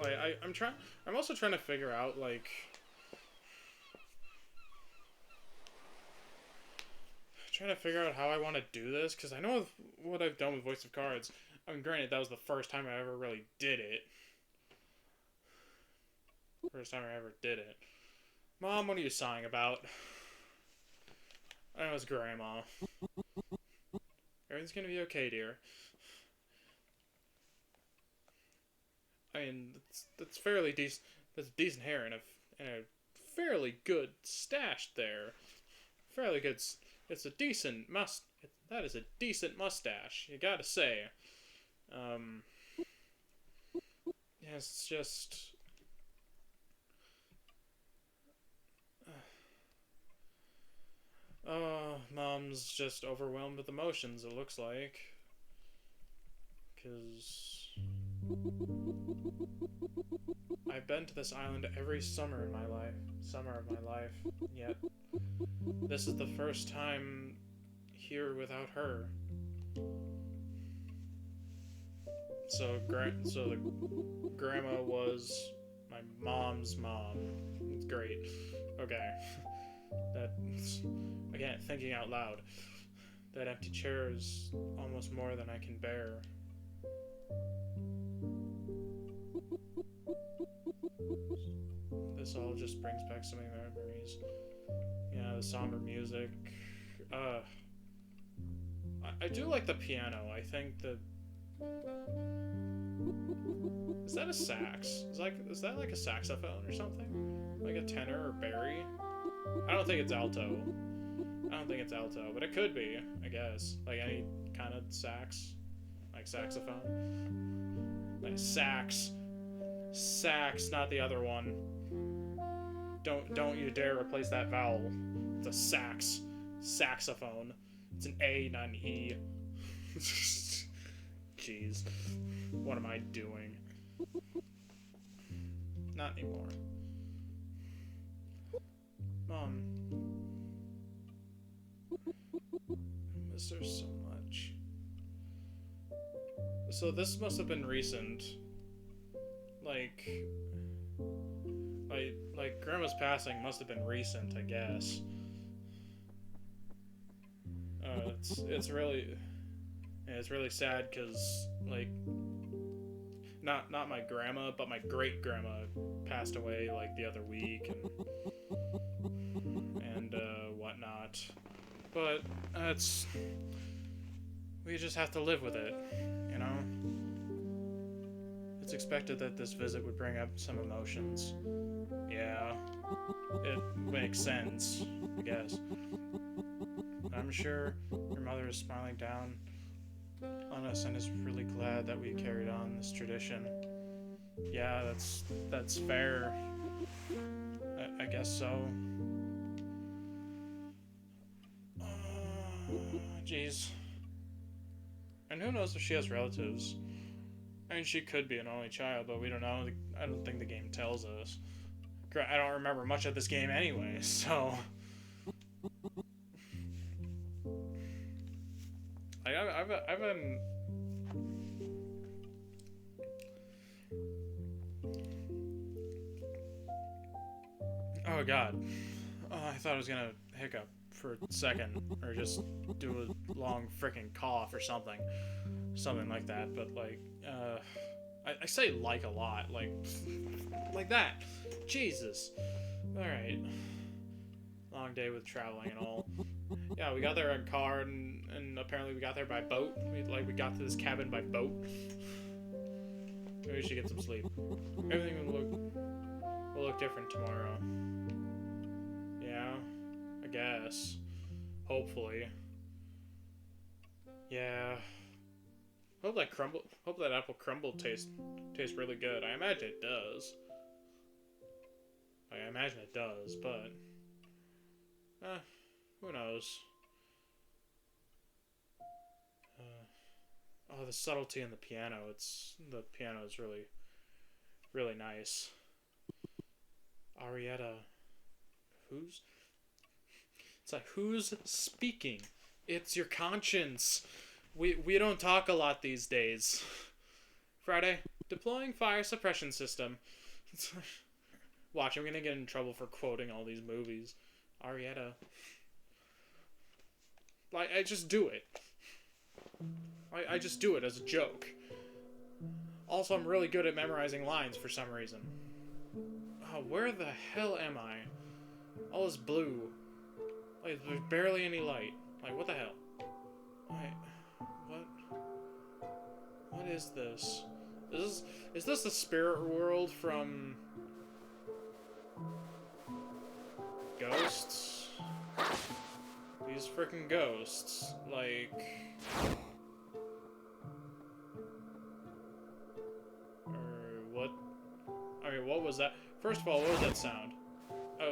Like, I'm also trying to figure out, like... Trying to figure out how I want to do this, because I know what I've done with Voice of Cards. I mean, granted, that was the first time I ever really did it. First time I ever did it. Mom, what are you sighing about? I know it's Grandma. Everything's gonna be okay, dear. I mean, that's fairly decent. That's decent hair and a fairly good stash there. Fairly good. It's a decent That is a decent mustache. You gotta say. Yeah, it's just. Oh, Mom's just overwhelmed with emotions. It looks like. 'Cause I've been to this island every summer in my life. Summer of my life. Yet, this is the first time here without her. So the grandma was my mom's mom. It's great. Okay. That's, again, thinking out loud. That empty chair is almost more than I can bear. This all just brings back so many memories. Yeah, the somber music. I do like the piano. I think that... Is that a sax? Is that like a saxophone or something? Like a tenor or bari? I don't think it's alto. I don't think it's alto, but it could be, I guess. Like any kind of sax. Like saxophone. Like sax. Sax, not the other one. Don't you dare replace that vowel. It's a sax. Saxophone. It's an A, not an E. Jeez. What am I doing? Not anymore. Mom. I miss her so much. So this must have been recent. Like Grandma's passing must have been recent, I guess. It's really sad because like not my grandma, but my great grandma passed away like the other week and whatnot. But we just have to live with it, you know. It's expected that this visit would bring up some emotions. Yeah, it makes sense, I guess. I'm sure your mother is smiling down on us and is really glad that we carried on this tradition. Yeah, that's fair. I guess so. Jeez. And who knows if she has relatives? I mean, she could be an only child, but we don't know. I don't think the game tells us. I don't remember much of this game anyway, so... I've been... Oh god. Oh, I thought I was gonna hiccup for a second, or just do a long freaking cough or something. Something like that, but like, I say like a lot, like that. Jesus. Alright. Long day with traveling and all. Yeah, we got there in car, and apparently we got there by boat. We got to this cabin by boat. Maybe we should get some sleep. Everything will look different tomorrow. Yeah, I guess. Hopefully. Yeah. Hope that apple crumble tastes really good. I imagine it does. I imagine it does, but who knows? Oh, the subtlety in the piano. The piano is really, really nice. Arietta, it's like, who's speaking? It's your conscience. We don't talk a lot these days. Friday, Deploying fire suppression system. Watch, I'm gonna get in trouble for quoting all these movies. Arietta. Like, I just do it. I just do it as a joke. Also, I'm really good at memorizing lines for some reason. Oh, where the hell am I? All this blue. Like, there's barely any light. Like, what the hell? Wait, what? What is this? Is this the spirit world from Ghosts? These freaking ghosts, like, or what? I mean, what was that? First of all, what was that sound?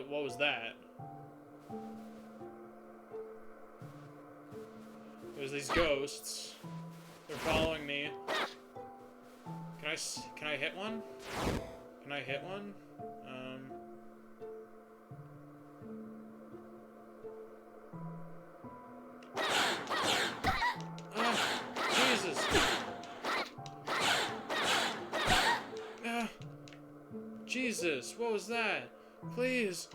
What was that? There's these ghosts. They're following me. Can I hit one? Can I hit one? Jesus. Jesus, what was that? Please.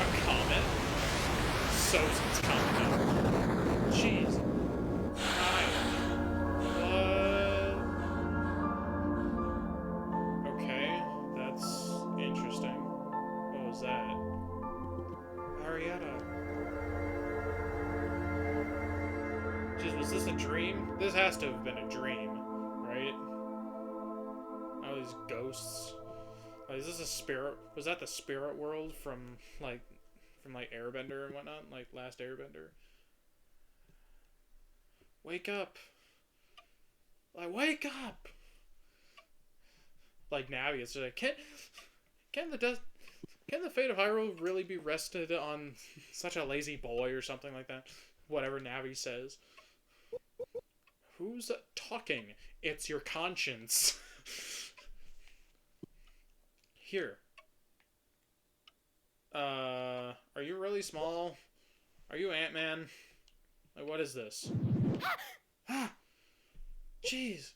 A comet? So it's comet. Jeez. Hi. What? Okay, that's interesting. What was that? Arietta. Jeez, was this a dream? This has to have been a dream, right? All these ghosts. Like, is this a spirit? Was that the spirit world from Airbender and whatnot? Like, Last Airbender? Wake up! Like, wake up! Like, Navi, it's like, can the fate of Hyrule really be rested on such a lazy boy or something like that? Whatever Navi says. Who's talking? It's your conscience. Here. Are you really small? Are you Ant-Man? Like, what is this? Ah! Jeez!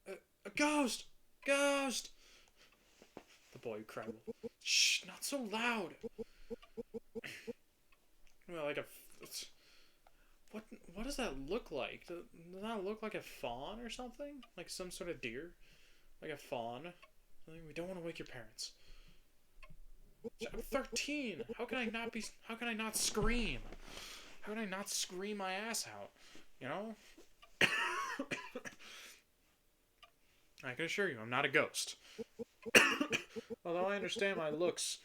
A ghost! Ghost! The boy who cried. Shh, not so loud! Well, like a... What does that look like? Does that look like a fawn or something? Like some sort of deer? Like a fawn? We don't want to wake your parents. I'm 13. How can I not scream? How can I not scream my ass out? You know? I can assure you, I'm not a ghost. Although I understand my looks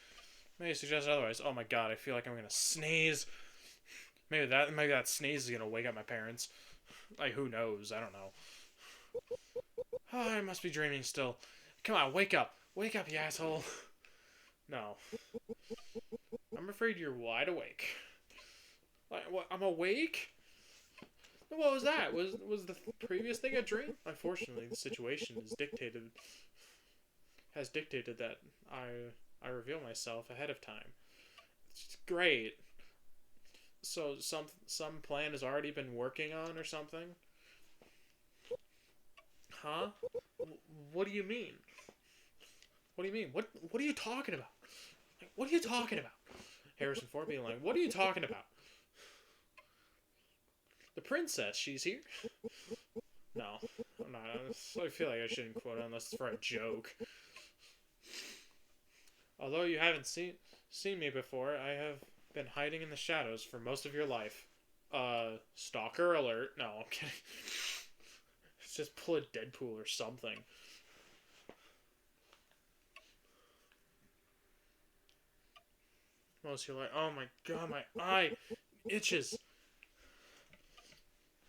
may suggest otherwise. Oh my god, I feel like I'm gonna sneeze. Maybe that sneeze is gonna wake up my parents. Like, who knows? I don't know. Oh, I must be dreaming still. Come on, wake up. Wake up, you asshole. No. I'm afraid you're wide awake. Like, what? I'm awake? What was that? Was the previous thing a dream? Unfortunately, the situation has dictated that I reveal myself ahead of time. It's great. So some plan has already been working on or something? Huh? What do you mean? What do you mean? What are you talking about? Like, what are you talking about? Harrison Ford being like, what are you talking about? The princess, she's here? No, I'm not. I feel like I shouldn't quote it unless it's for a joke. Although you haven't seen me before, I have been hiding in the shadows for most of your life. Stalker alert. No, I'm kidding. Let's just pull a Deadpool or something. Most you're like, oh my god, my eye itches.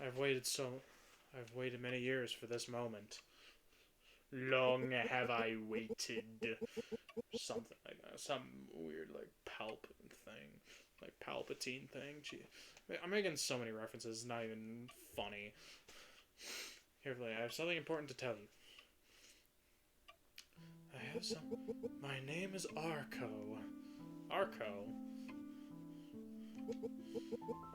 I've waited many years for this moment. Long have I waited. Something like that. Some weird, like, Palpatine thing. Gee. I'm making so many references, it's not even funny. Here, I have something important to tell you. My name is Arco. Arco?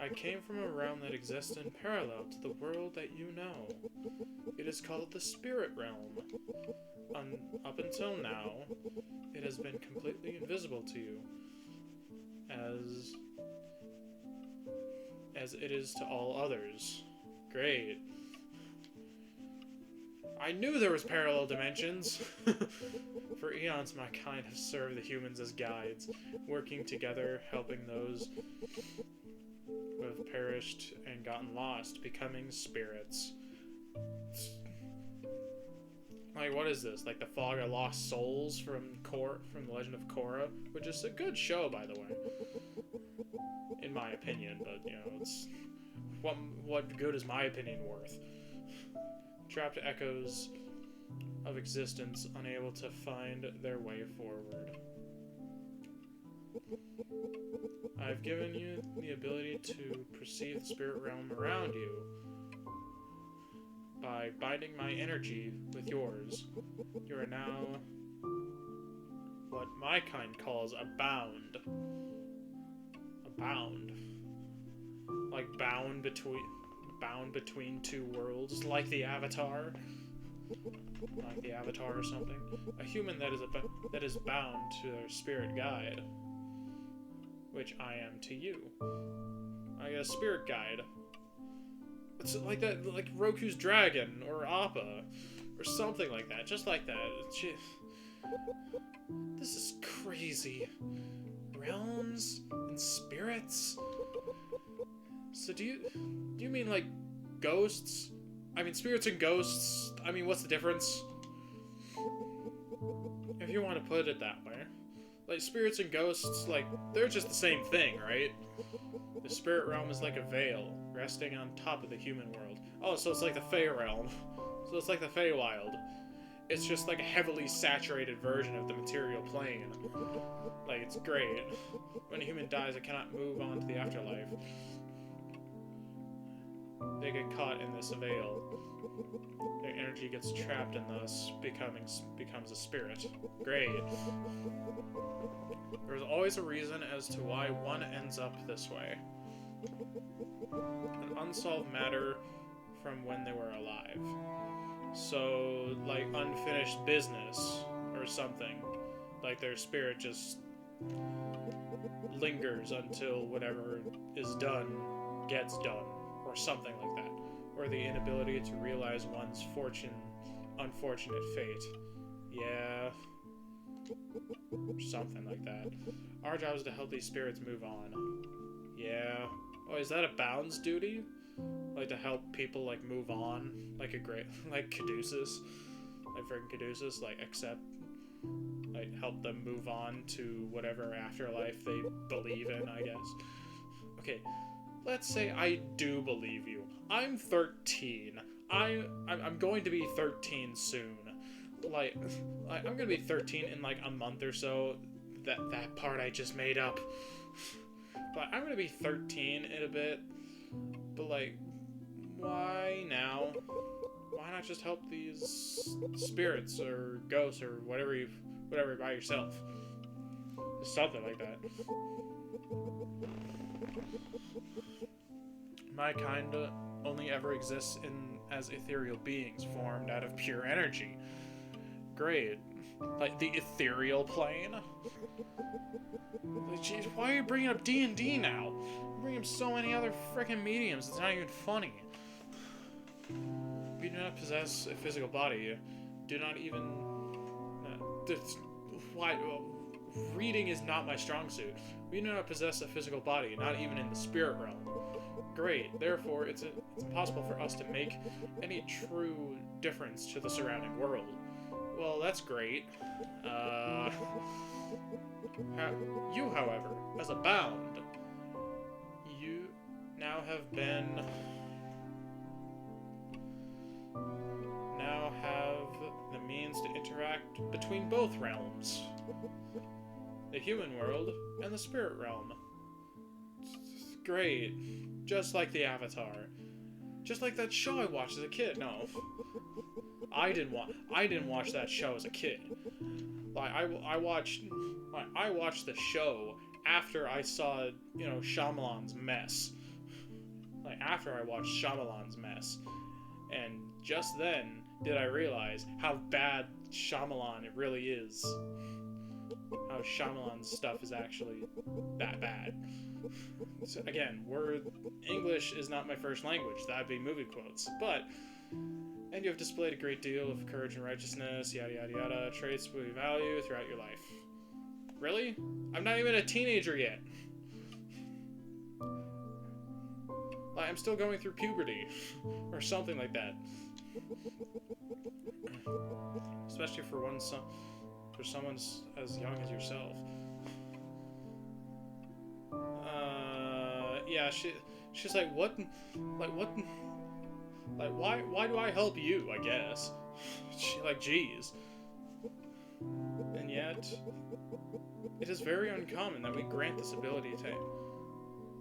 I came from a realm that exists in parallel to the world that you know. It is called the spirit realm. Up until now, it has been completely invisible to you, as it is to all others. Great. I knew there was parallel dimensions! For eons, my kind have served the humans as guides, working together, helping those who have perished and gotten lost, becoming spirits. Like, what is this? Like the Fog of Lost Souls from the Legend of Korra? Which is a good show, by the way. In my opinion, but, you know, it's... What good is my opinion worth? Trapped echoes of existence, unable to find their way forward. I've given you the ability to perceive the spirit realm around you by binding my energy with yours. You are now what my kind calls a bound. A bound. Like bound between two worlds, like the Avatar. Like the Avatar or something. A human that is bound to their spirit guide. Which I am to you. I get a spirit guide. It's like that, like Roku's Dragon, or Appa, or something like that. Just like that. This is crazy. Realms and spirits? So do you mean like ghosts? I mean spirits and ghosts, I mean what's the difference? If you want to put it that way. Like spirits and ghosts, like they're just the same thing, right? The spirit realm is like a veil resting on top of the human world. Oh, so it's like the Fey realm. So it's like the Feywild. It's just like a heavily saturated version of the material plane. Like it's great. When a human dies, it cannot move on to the afterlife. They get caught in this veil. Their energy gets trapped and thus becomes a spirit. Great. There's always a reason as to why one ends up this way. An unsolved matter from when they were alive. So, like, unfinished business or something. Like their spirit just lingers until whatever is done gets done. Or something like that. Or the inability to realize one's unfortunate fate. Yeah. Something like that. Our job is to help these spirits move on. Yeah. Oh, is that a bounds duty? Like to help people like move on? Like Caduceus? Like freaking Caduceus? Like accept, like help them move on to whatever afterlife they believe in, I guess. Okay. Let's say I do believe you. I'm 13. I'm going to be 13 soon. Like, I'm gonna be 13 in like a month or so. That part I just made up. But I'm gonna be 13 in a bit. But like, why now? Why not just help these spirits or ghosts or whatever by yourself? Just something like that. My kind only ever exists as ethereal beings formed out of pure energy. Great. Like the ethereal plane? Like, geez, why are you bringing up D&D now? You're bringing up so many other freaking mediums, it's not even funny. You do not possess a physical body. You do not even... why... Reading is not my strong suit. We do not possess a physical body, not even in the spirit realm. Great. Therefore, it's impossible for us to make any true difference to the surrounding world. Well, that's great. You, however, as a bound, you now have the means to interact between both realms. The human world and the spirit realm. Great. Just like the Avatar. Just like that show I watched as a kid. No. I didn't watch that show as a kid. Like I watched the show after I saw, Shyamalan's Mess. Like, after I watched Shyamalan's Mess. And just then did I realize how bad Shyamalan it really is. How Shyamalan's stuff is actually that bad. So again, English is not my first language. That'd be movie quotes. And you have displayed a great deal of courage and righteousness, yada yada yada, traits we value throughout your life. Really? I'm not even a teenager yet. Like, I'm still going through puberty. Or something like that. Especially for someone as young as yourself. Yeah, she's like, what? Like, why do I help you, I guess? Like, geez. And yet, it is very uncommon that we grant this ability to...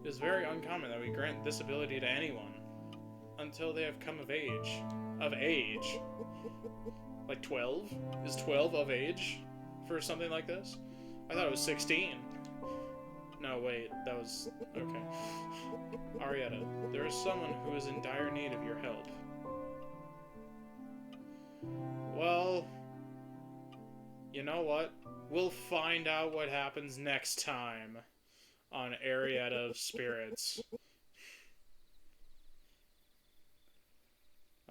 It is very uncommon that we grant this ability to anyone until they have come of age. Of age? Like 12? Is 12 of age for something like this? I thought it was 16. No, wait, that was... Okay. Arietta, there is someone who is in dire need of your help. Well... You know what? We'll find out what happens next time on Arietta of Spirits.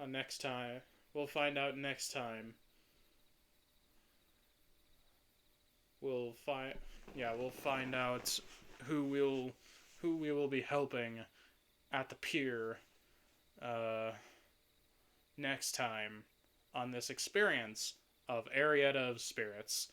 Next time. We'll find out next time. We'll find out who we will be helping at the pier next time on this experience of Arietta of Spirits.